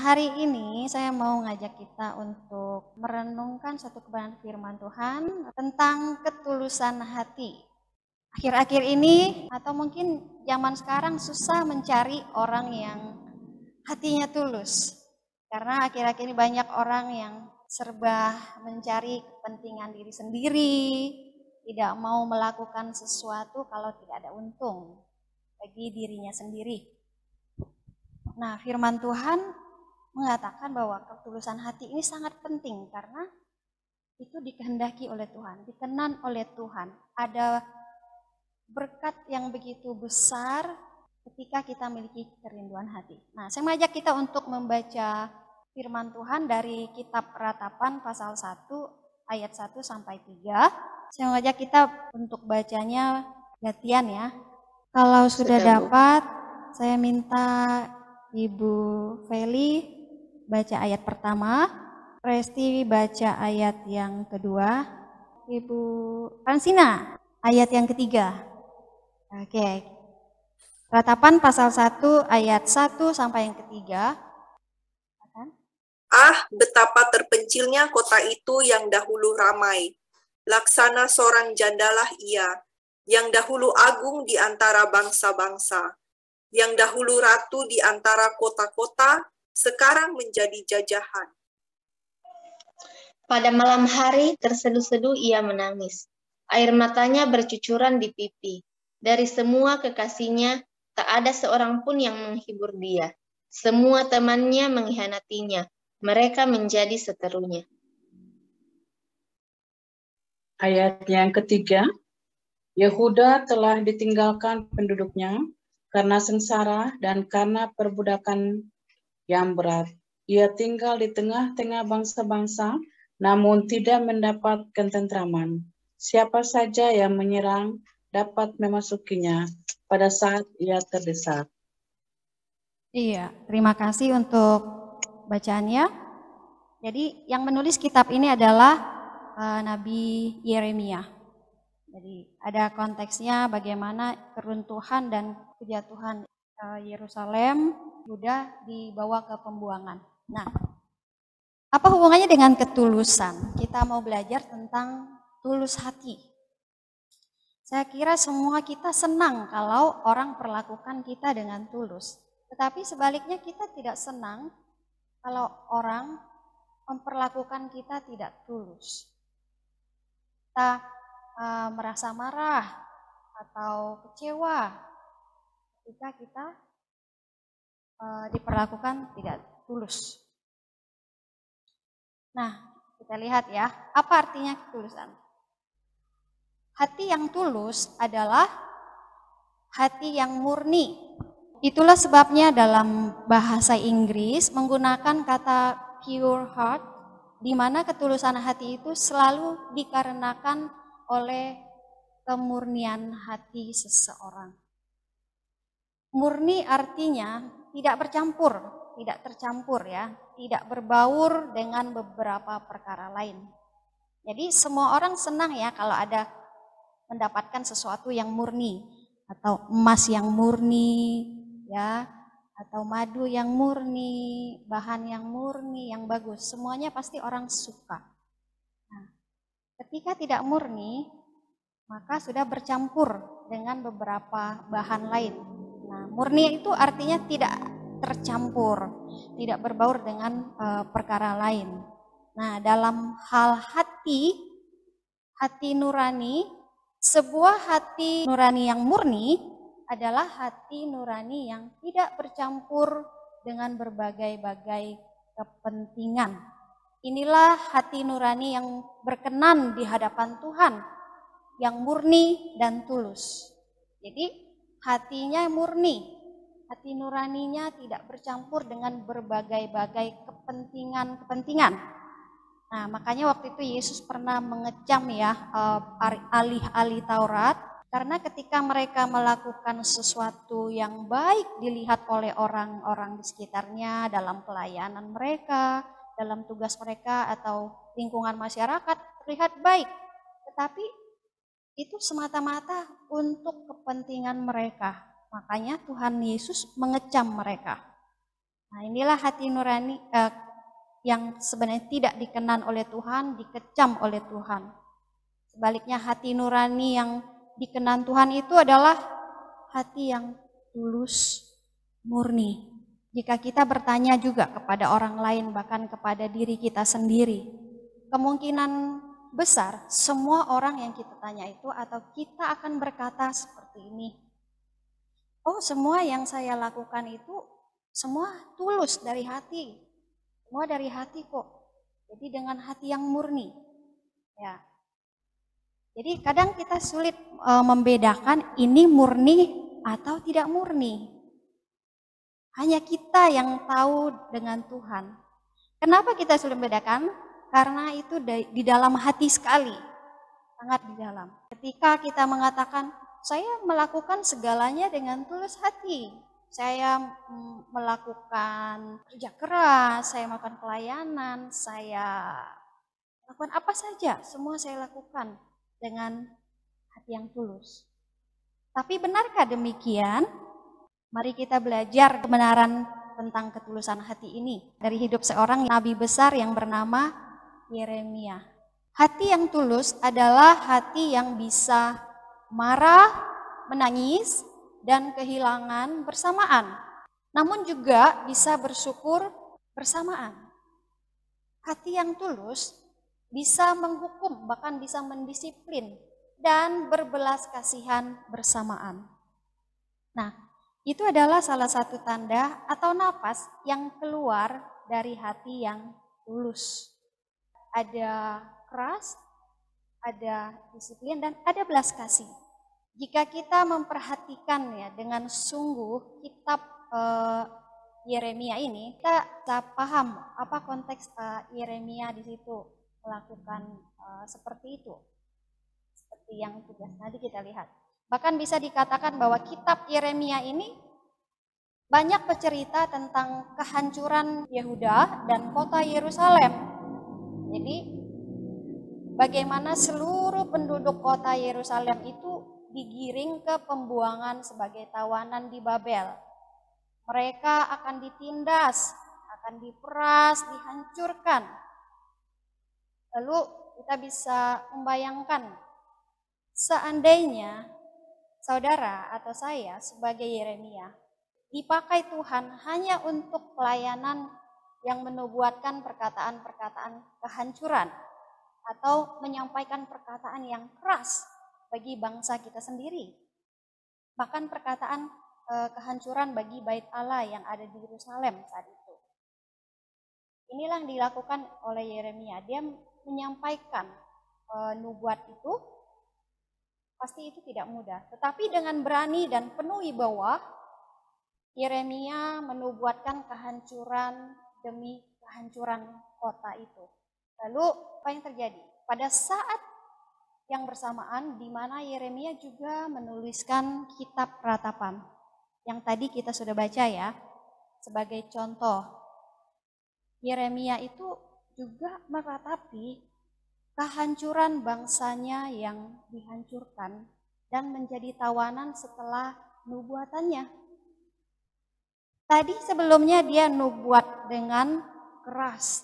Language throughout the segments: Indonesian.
hari ini saya mau ngajak kita untuk merenungkan satu kebenaran firman Tuhan tentang ketulusan hati. Akhir-akhir ini atau mungkin zaman sekarang susah mencari orang yang hatinya tulus. Karena akhir-akhir ini banyak orang yang serba mencari kepentingan diri sendiri, tidak mau melakukan sesuatu kalau tidak ada untung bagi dirinya sendiri. Nah, firman Tuhan mengatakan bahwa ketulusan hati ini sangat penting karena itu dikehendaki oleh Tuhan, dikenan oleh Tuhan. Ada berkat yang begitu besar ketika kita memiliki kerinduan hati. Nah, saya mengajak kita untuk membaca firman Tuhan dari kitab Ratapan pasal 1 ayat 1 sampai 3. Saya mengajak kita untuk bacanya gantian ya. Kalau sudah dapat, saya minta Ibu Feli baca ayat pertama, Presti baca ayat yang kedua, Ibu Fransina ayat yang ketiga. Oke. Ratapan pasal 1 ayat 1 sampai yang ketiga. Betapa terpencilnya kota itu yang dahulu ramai. Laksana seorang jandalah ia, yang dahulu agung di antara bangsa-bangsa. Yang dahulu ratu di antara kota-kota, sekarang menjadi jajahan. Pada malam hari terseduh-seduh ia menangis. Air matanya bercucuran di pipi. Dari semua kekasihnya, tak ada seorang pun yang menghibur dia. Semua temannya mengkhianatinya. Mereka menjadi seterunya. Ayat yang ketiga, Yehuda telah ditinggalkan penduduknya karena sengsara dan karena perbudakan yang berat. Ia tinggal di tengah-tengah bangsa-bangsa, namun tidak mendapat ketentraman. Siapa saja yang menyerang dapat memasukinya pada saat ia terdesak. Iya, terima kasih untuk bacaannya. Jadi yang menulis kitab ini adalah Nabi Yeremia. Jadi ada konteksnya bagaimana keruntuhan dan kejatuhan Yerusalem, Yehuda dibawa ke pembuangan. Nah, apa hubungannya dengan ketulusan? Kita mau belajar tentang tulus hati. Saya kira semua kita senang kalau orang perlakukan kita dengan tulus. Tetapi sebaliknya kita tidak senang kalau orang memperlakukan kita tidak tulus. Kita merasa marah atau kecewa ketika kita diperlakukan tidak tulus. Nah, kita lihat ya, apa artinya ketulusan? Hati yang tulus adalah hati yang murni. Itulah sebabnya dalam bahasa Inggris menggunakan kata pure heart, di mana ketulusan hati itu selalu dikarenakan oleh kemurnian hati seseorang. Murni artinya tidak tercampur ya, tidak berbaur dengan beberapa perkara lain. Jadi semua orang senang ya kalau ada mendapatkan sesuatu yang murni, atau emas yang murni ya, atau madu yang murni, bahan yang murni, yang bagus, semuanya pasti orang suka. Nah, ketika tidak murni, maka sudah bercampur dengan beberapa bahan lain. Nah, murni itu artinya tidak tercampur, tidak berbaur dengan perkara lain. Nah, dalam hal hati nurani, sebuah hati nurani yang murni adalah hati nurani yang tidak bercampur dengan berbagai-bagai kepentingan. Inilah hati nurani yang berkenan di hadapan Tuhan, yang murni dan tulus. Jadi hatinya murni, hati nuraninya tidak bercampur dengan berbagai-bagai kepentingan. Nah, makanya waktu itu Yesus pernah mengecam ya ahli Taurat, karena ketika mereka melakukan sesuatu yang baik dilihat oleh orang-orang di sekitarnya dalam pelayanan mereka, dalam tugas mereka atau lingkungan masyarakat terlihat baik, tetapi itu semata-mata untuk kepentingan mereka. Makanya Tuhan Yesus mengecam mereka. Nah, inilah hati nurani yang sebenarnya tidak dikenan oleh Tuhan, dikecam oleh Tuhan. Sebaliknya hati nurani yang dikenan Tuhan itu adalah hati yang tulus, murni. Jika kita bertanya juga kepada orang lain, bahkan kepada diri kita sendiri, kemungkinan besar semua orang yang kita tanya itu atau kita akan berkata seperti ini. Oh, semua yang saya lakukan itu semua tulus dari hati. Semua dari hati kok. Jadi dengan hati yang murni. Ya. Jadi kadang kita sulit membedakan ini murni atau tidak murni. Hanya kita yang tahu dengan Tuhan. Kenapa kita sulit membedakan? Karena itu di dalam hati sekali. Sangat di dalam. Ketika kita mengatakan, saya melakukan segalanya dengan tulus hati. Saya melakukan kerja keras, saya melakukan pelayanan, saya lakukan apa saja, semua saya lakukan dengan hati yang tulus. Tapi benarkah demikian? Mari kita belajar kebenaran tentang ketulusan hati ini dari hidup seorang nabi besar yang bernama Yeremia. Hati yang tulus adalah hati yang bisa marah, menangis, dan kehilangan bersamaan. Namun juga bisa bersyukur bersamaan. Hati yang tulus bisa menghukum, bahkan bisa mendisiplin, dan berbelas kasihan bersamaan. Nah, itu adalah salah satu tanda atau napas yang keluar dari hati yang tulus. Ada keras, ada disiplin, dan ada belas kasih. Jika kita memperhatikan ya dengan sungguh kitab Yeremia ini, kita bisa paham apa konteks Yeremia di situ melakukan seperti itu. Seperti yang sudah nanti kita lihat. Bahkan bisa dikatakan bahwa kitab Yeremia ini banyak bercerita tentang kehancuran Yehuda dan kota Yerusalem. Jadi bagaimana seluruh penduduk kota Yerusalem itu digiring ke pembuangan sebagai tawanan di Babel. Mereka akan ditindas, akan diperas, dihancurkan. Lalu kita bisa membayangkan, seandainya saudara atau saya sebagai Yeremia dipakai Tuhan hanya untuk pelayanan yang menubuatkan perkataan-perkataan kehancuran atau menyampaikan perkataan yang keras bagi bangsa kita sendiri. Bahkan perkataan kehancuran bagi bait Allah yang ada di Yerusalem saat itu. Inilah yang dilakukan oleh Yeremia. Dia menyampaikan nubuat itu, pasti itu tidak mudah. Tetapi dengan berani dan penuh wibawa, Yeremia menubuatkan kehancuran demi kehancuran kota itu. Lalu apa yang terjadi? Pada saat yang bersamaan di mana Yeremia juga menuliskan kitab Ratapan. Yang tadi kita sudah baca ya, sebagai contoh. Yeremia itu juga meratapi kehancuran bangsanya yang dihancurkan dan menjadi tawanan setelah nubuatannya. Tadi sebelumnya dia nubuat dengan keras.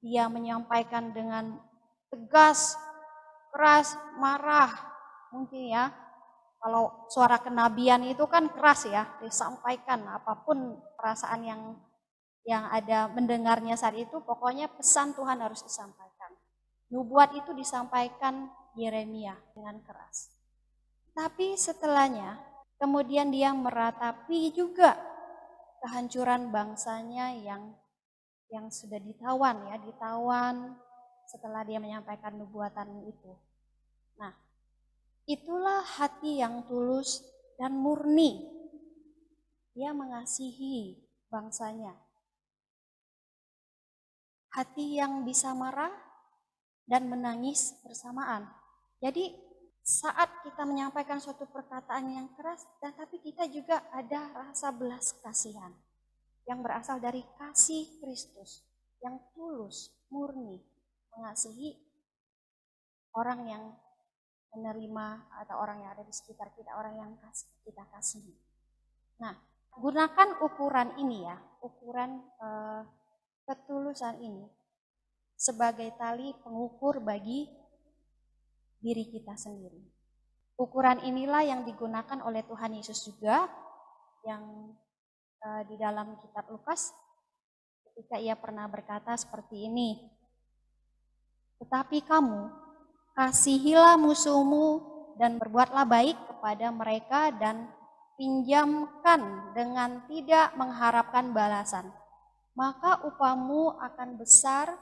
Dia menyampaikan dengan tegas, keras, marah. Mungkin ya, kalau suara kenabian itu kan keras ya, disampaikan apapun perasaan yang ada mendengarnya saat itu, pokoknya pesan Tuhan harus disampaikan. Nubuat itu disampaikan Yeremia dengan keras. Tapi setelahnya, kemudian dia meratapi juga kehancuran bangsanya yang sudah ditawan setelah dia menyampaikan nubuatan itu. Nah, itulah hati yang tulus dan murni. Dia mengasihi bangsanya. Hati yang bisa marah dan menangis bersamaan. Jadi saat kita menyampaikan suatu perkataan yang keras, tetapi kita juga ada rasa belas kasihan yang berasal dari kasih Kristus yang tulus, murni, mengasihi orang yang menerima atau orang yang ada di sekitar kita, orang yang kita kasihi. Nah, gunakan ukuran ini ya, ukuran ketulusan ini sebagai tali pengukur bagi diri kita sendiri. Ukuran inilah yang digunakan oleh Tuhan Yesus juga, yang di dalam kitab Lukas ketika ia pernah berkata seperti ini, "Tetapi kamu kasihilah musuhmu dan berbuatlah baik kepada mereka dan pinjamkan dengan tidak mengharapkan balasan. Maka upahmu akan besar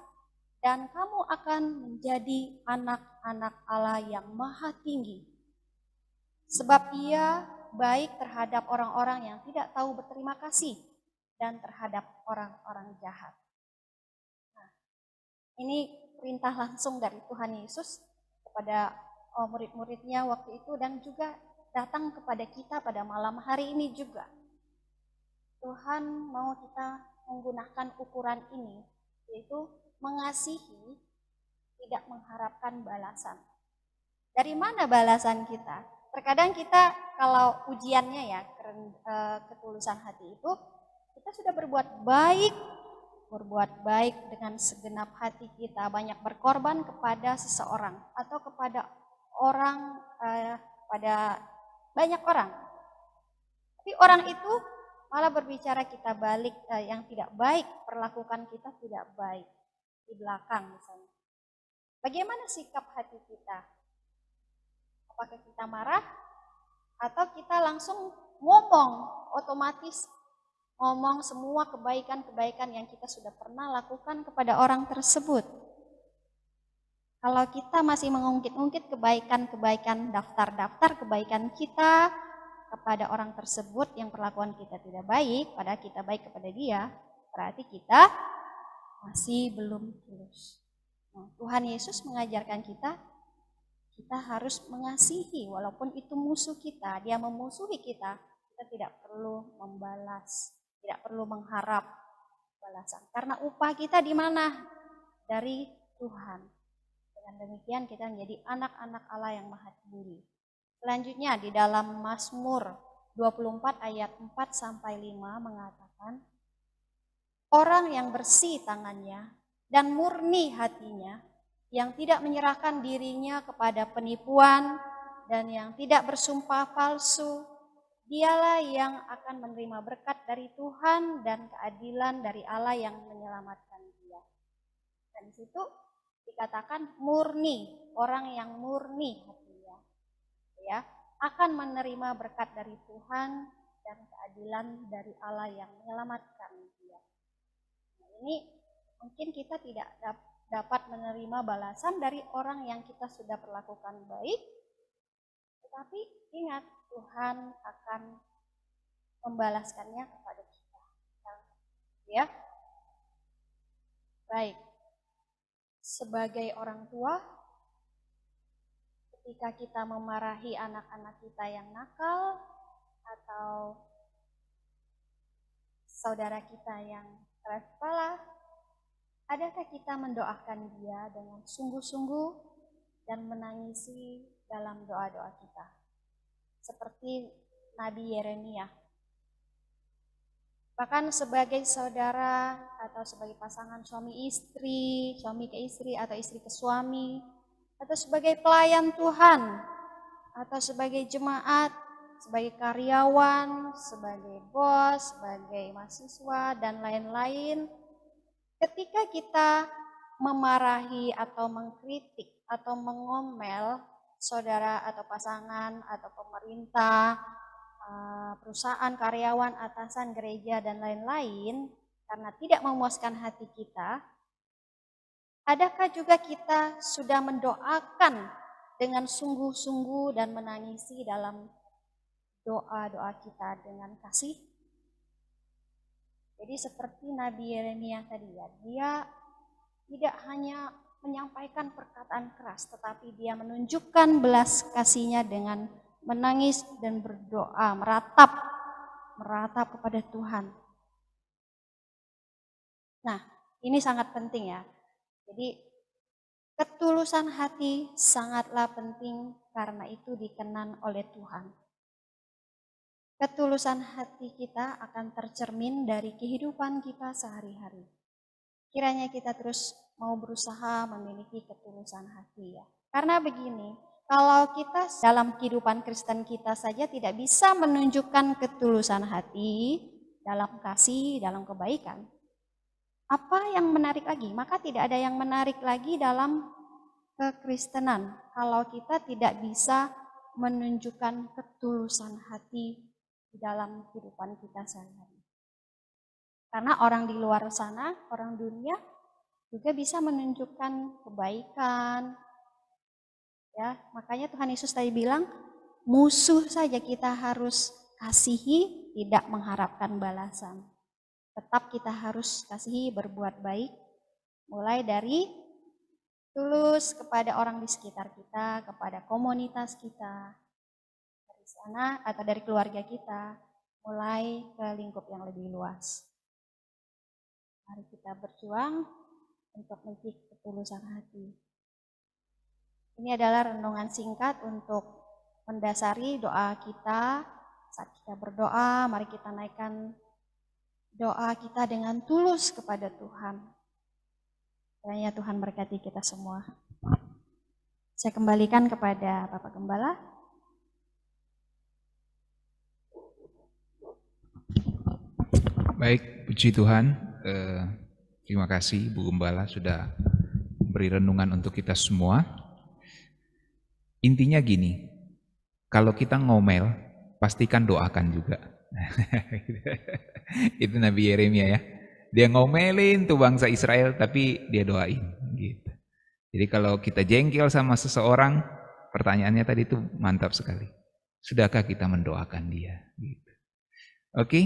dan kamu akan menjadi anak-anak Allah yang maha tinggi. Sebab ia baik terhadap orang-orang yang tidak tahu berterima kasih dan terhadap orang-orang jahat." Nah, ini perintah langsung dari Tuhan Yesus kepada murid-muridnya waktu itu dan juga datang kepada kita pada malam hari ini juga. Tuhan mau kita menggunakan ukuran ini, yaitu mengasihi, tidak mengharapkan balasan. Dari mana balasan kita? Terkadang kita kalau ujiannya ya, ketulusan hati itu, kita sudah berbuat baik dengan segenap hati kita, banyak berkorban kepada seseorang atau kepada orang, pada banyak orang. Tapi orang itu malah berbicara kita balik, yang tidak baik, perlakukan kita tidak baik di belakang misalnya. Bagaimana sikap hati kita? Apakah kita marah atau kita langsung ngomong, otomatis ngomong semua kebaikan-kebaikan yang kita sudah pernah lakukan kepada orang tersebut? Kalau kita masih mengungkit-ungkit kebaikan-kebaikan, daftar-daftar kebaikan kita kepada orang tersebut yang perlakuan kita tidak baik, padahal kita baik kepada dia, berarti kita masih belum tulus. Nah, Tuhan Yesus mengajarkan kita harus mengasihi walaupun itu musuh kita, dia memusuhi kita tidak perlu membalas, tidak perlu mengharap balasan. Karena upah kita di mana? Dari Tuhan. Dengan demikian kita menjadi anak-anak Allah yang maha tinggi. Selanjutnya di dalam Mazmur 24 ayat 4-5 mengatakan, "Orang yang bersih tangannya dan murni hatinya, yang tidak menyerahkan dirinya kepada penipuan dan yang tidak bersumpah palsu, dialah yang akan menerima berkat dari Tuhan dan keadilan dari Allah yang menyelamatkan dia." Dan di situ dikatakan murni, orang yang murni hatinya, ya, akan menerima berkat dari Tuhan dan keadilan dari Allah yang menyelamatkan dia. Nah, ini mungkin kita tidak dapat menerima balasan dari orang yang kita sudah perlakukan baik, tetapi ingat, Tuhan akan membalaskannya kepada kita. Ya. Baik. Sebagai orang tua, ketika kita memarahi anak-anak kita yang nakal atau saudara kita yang keras kepala, adakah kita mendoakan dia dengan sungguh-sungguh dan menangisi dalam doa-doa kita? Seperti Nabi Yeremia. Bahkan sebagai saudara atau sebagai pasangan suami istri, suami ke istri atau istri ke suami, atau sebagai pelayan Tuhan, atau sebagai jemaat, sebagai karyawan, sebagai bos, sebagai mahasiswa, dan lain-lain, ketika kita memarahi atau mengkritik atau mengomel saudara atau pasangan atau pemerintah, perusahaan, karyawan, atasan, gereja, dan lain-lain, karena tidak memuaskan hati kita, adakah juga kita sudah mendoakan dengan sungguh-sungguh dan menangisi dalam doa-doa kita dengan kasih? Jadi seperti Nabi Yeremia tadi ya, dia tidak hanya menyampaikan perkataan keras, tetapi dia menunjukkan belas kasihnya dengan menangis dan berdoa, meratap kepada Tuhan. Nah, ini sangat penting ya. Jadi ketulusan hati sangatlah penting karena itu dikenan oleh Tuhan. ketulusan hati kita akan tercermin dari kehidupan kita sehari-hari. Kiranya kita terus mau berusaha memiliki ketulusan hati ya. Karena begini, kalau kita dalam kehidupan Kristen kita saja tidak bisa menunjukkan ketulusan hati dalam kasih, dalam kebaikan, apa yang menarik lagi? Maka tidak ada yang menarik lagi dalam kekristenan kalau kita tidak bisa menunjukkan ketulusan hati di dalam kehidupan kita sehari-hari. Karena orang di luar sana, orang dunia juga bisa menunjukkan kebaikan. Ya, makanya Tuhan Yesus tadi bilang, musuh saja kita harus kasihi, tidak mengharapkan balasan. Tetap kita harus kasihi, berbuat baik, mulai dari tulus kepada orang di sekitar kita, kepada komunitas kita, dari sana atau dari keluarga kita, mulai ke lingkup yang lebih luas. Mari kita berjuang untuk memiliki ketulusan hati. Ini adalah renungan singkat untuk mendasari doa kita. Saat kita berdoa, mari kita naikkan doa kita dengan tulus kepada Tuhan. Kiranya Tuhan berkati kita semua. Saya kembalikan kepada Bapak Gembala. Baik, puji Tuhan. Terima kasih Bu Gembala sudah beri renungan untuk kita semua. Intinya gini, kalau kita ngomel, pastikan doakan juga. Itu Nabi Yeremia ya. Dia ngomelin tuh bangsa Israel, tapi dia doain. Gitu. Jadi kalau kita jengkel sama seseorang, pertanyaannya tadi itu mantap sekali. Sudahkah kita mendoakan dia? Gitu. Oke?